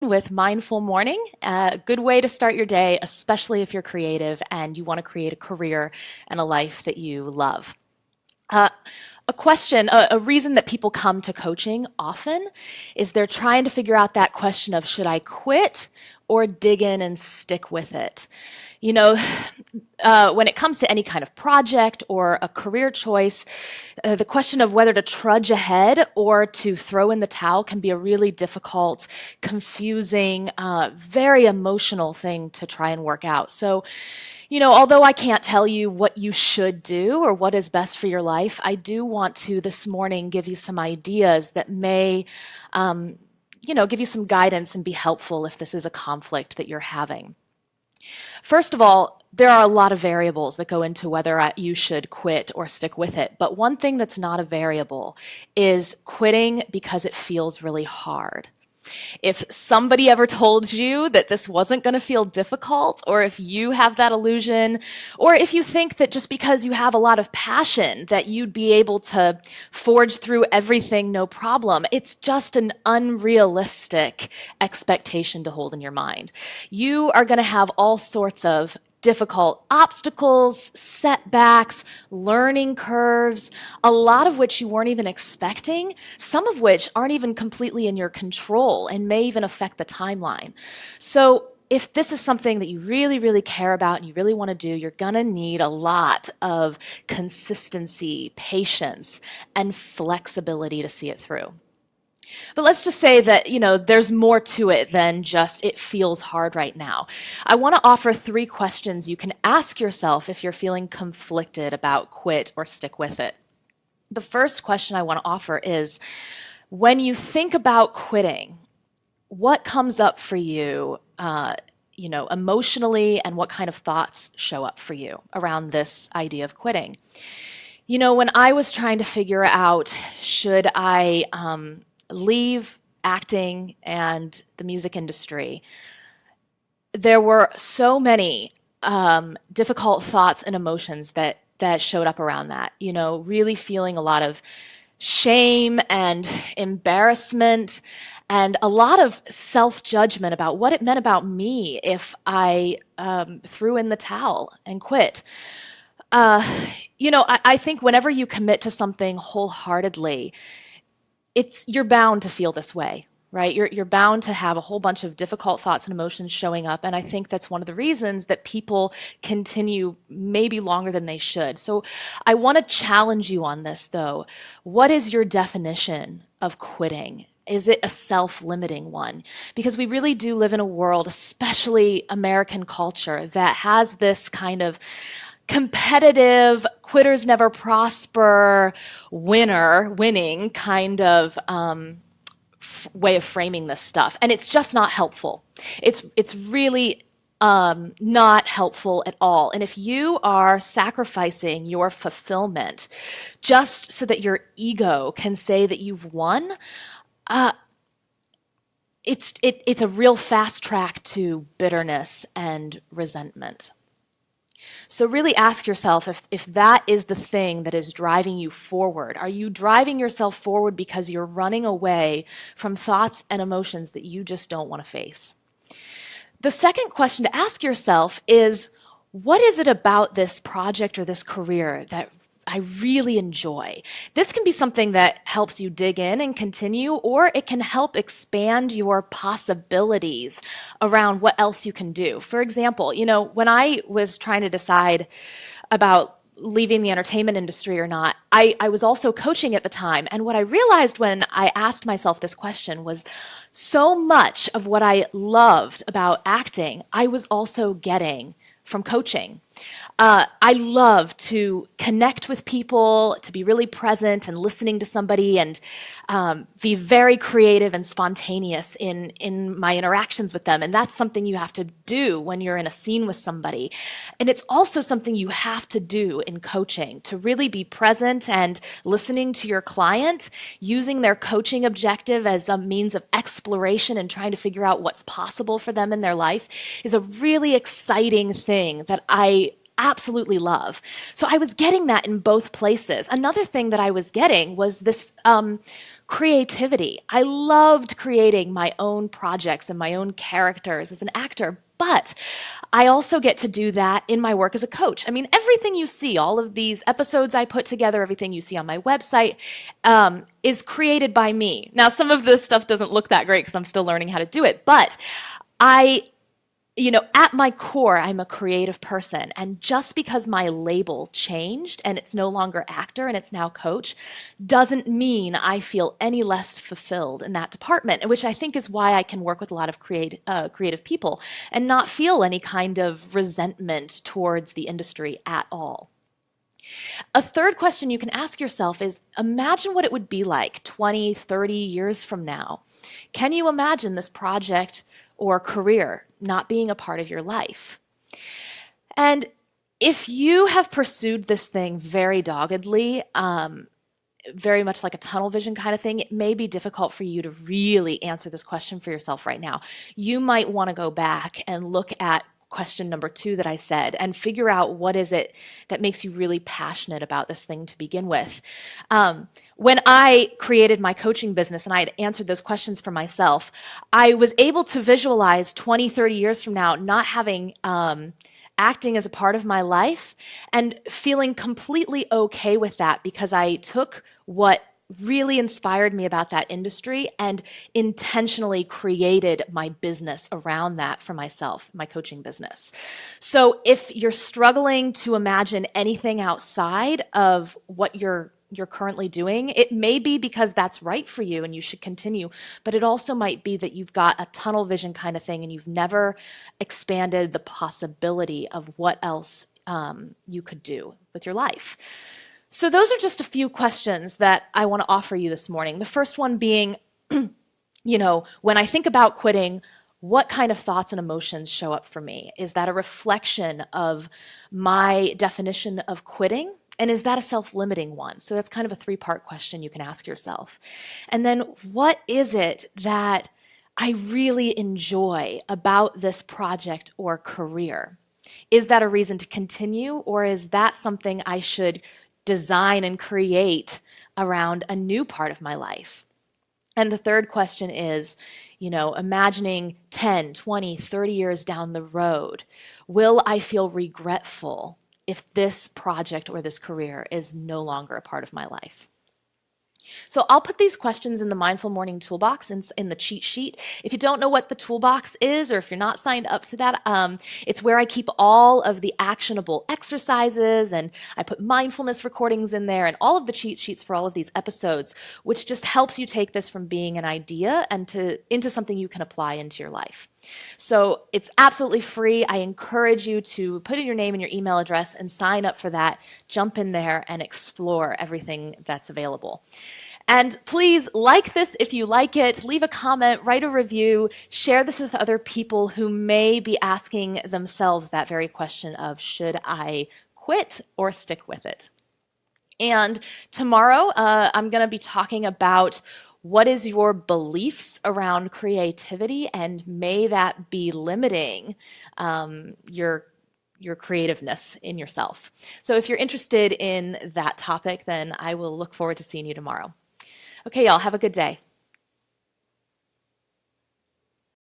with Mindful Morning. A good way to start your day, especially if you're creative and you want to create a career and a life that you love. Uh, a reason that people come to coaching often is they're trying to figure out that question of should I quit or dig in and stick with it? You know, when it comes to any kind of project or a career choice, the question of whether to trudge ahead or to throw in the towel can be a really difficult, confusing, very emotional thing to try and work out. So, although I can't tell you what you should do or what is best for your life, I do want to this morning give you some ideas that may, give you some guidance and be helpful if this is a conflict that you're having. First of all, there are a lot of variables that go into whether you should quit or stick with it. But one thing that's not a variable is quitting because it feels really hard. If somebody ever told you that this wasn't going to feel difficult, or if you have that illusion, or if you think that just because you have a lot of passion that you'd be able to forge through everything no problem, it's just an unrealistic expectation to hold in your mind. You are going to have all sorts of difficult obstacles, setbacks, learning curves, a lot of which you weren't even expecting, some of which aren't even completely in your control and may even affect the timeline. So if this is something that you really, really care about and you really want to do, you're going to need a lot of consistency, patience, and flexibility to see it through. But let's just say that, there's more to it than just it feels hard right now. I want to offer 3 questions you can ask yourself if you're feeling conflicted about quit or stick with it. The first question I want to offer is, when you think about quitting, what comes up for you, emotionally, and what kind of thoughts show up for you around this idea of quitting? When I was trying to figure out, should I leave acting and the music industry, there were so many difficult thoughts and emotions that showed up around that. Really feeling a lot of shame and embarrassment and a lot of self-judgment about what it meant about me if I threw in the towel and quit. I think whenever you commit to something wholeheartedly, you're bound to feel this way, right? You're bound to have a whole bunch of difficult thoughts and emotions showing up, and I think that's one of the reasons that people continue maybe longer than they should. So I want to challenge you on this, though. What is your definition of quitting? Is it a self-limiting one? Because we really do live in a world, especially American culture, that has this kind of competitive, quitters never prosper, winning kind of way of framing this stuff. And it's just not helpful. It's really not helpful at all. And if you are sacrificing your fulfillment just so that your ego can say that you've won, it's a real fast track to bitterness and resentment. So really ask yourself if that is the thing that is driving you forward. Are you driving yourself forward because you're running away from thoughts and emotions that you just don't want to face? The second question to ask yourself is, what is it about this project or this career that I really enjoy? This can be something that helps you dig in and continue, or it can help expand your possibilities around what else you can do. For example, when I was trying to decide about leaving the entertainment industry or not, I was also coaching at the time. And what I realized when I asked myself this question was so much of what I loved about acting, I was also getting from coaching. I love to connect with people, to be really present and listening to somebody, and be very creative and spontaneous in my interactions with them. And that's something you have to do when you're in a scene with somebody. And it's also something you have to do in coaching, to really be present and listening to your client, using their coaching objective as a means of exploration and trying to figure out what's possible for them in their life is a really exciting thing that I absolutely love. So I was getting that in both places. Another thing that I was getting was this Creativity. I loved creating my own projects and my own characters as an actor, but I also get to do that in my work as a coach. I mean, everything you see, all of these episodes I put together, everything you see on my website, is created by me. Now, some of this stuff doesn't look that great because I'm still learning how to do it, but at my core, I'm a creative person. And just because my label changed and it's no longer actor and it's now coach, doesn't mean I feel any less fulfilled in that department, which I think is why I can work with a lot of creative people and not feel any kind of resentment towards the industry at all. A third question you can ask yourself is, imagine what it would be like 20, 30 years from now. Can you imagine this project or career not being a part of your life? And if you have pursued this thing very doggedly, very much like a tunnel vision kind of thing, it may be difficult for you to really answer this question for yourself right now. You might want to go back and look at question number 2 that I said and figure out what is it that makes you really passionate about this thing to begin with. When I created my coaching business and I had answered those questions for myself, I was able to visualize 20, 30 years from now not having acting as a part of my life and feeling completely okay with that, because I took what really inspired me about that industry and intentionally created my business around that for myself, my coaching business. So if you're struggling to imagine anything outside of what you're currently doing, it may be because that's right for you and you should continue, but it also might be that you've got a tunnel vision kind of thing and you've never expanded the possibility of what else you could do with your life. So those are just a few questions that I want to offer you this morning. The first one being, when I think about quitting, what kind of thoughts and emotions show up for me? Is that a reflection of my definition of quitting? And is that a self-limiting one? So that's kind of a 3-part question you can ask yourself. And then what is it that I really enjoy about this project or career? Is that a reason to continue, or is that something I should design and create around a new part of my life? And the third question is, imagining 10, 20, 30 years down the road, will I feel regretful if this project or this career is no longer a part of my life? So I'll put these questions in the Mindful Morning Toolbox in the cheat sheet. If you don't know what the toolbox is, or if you're not signed up to that, it's where I keep all of the actionable exercises, and I put mindfulness recordings in there and all of the cheat sheets for all of these episodes, which just helps you take this from being an idea and into something you can apply into your life. So it's absolutely free. I encourage you to put in your name and your email address and sign up for that. Jump in there and explore everything that's available. And please like this if you like it, leave a comment, write a review, share this with other people who may be asking themselves that very question of, should I quit or stick with it? And tomorrow I'm going to be talking about what is your beliefs around creativity, and may that be limiting your creativeness in yourself. So if you're interested in that topic, then I will look forward to seeing you tomorrow. Okay, y'all, have a good day.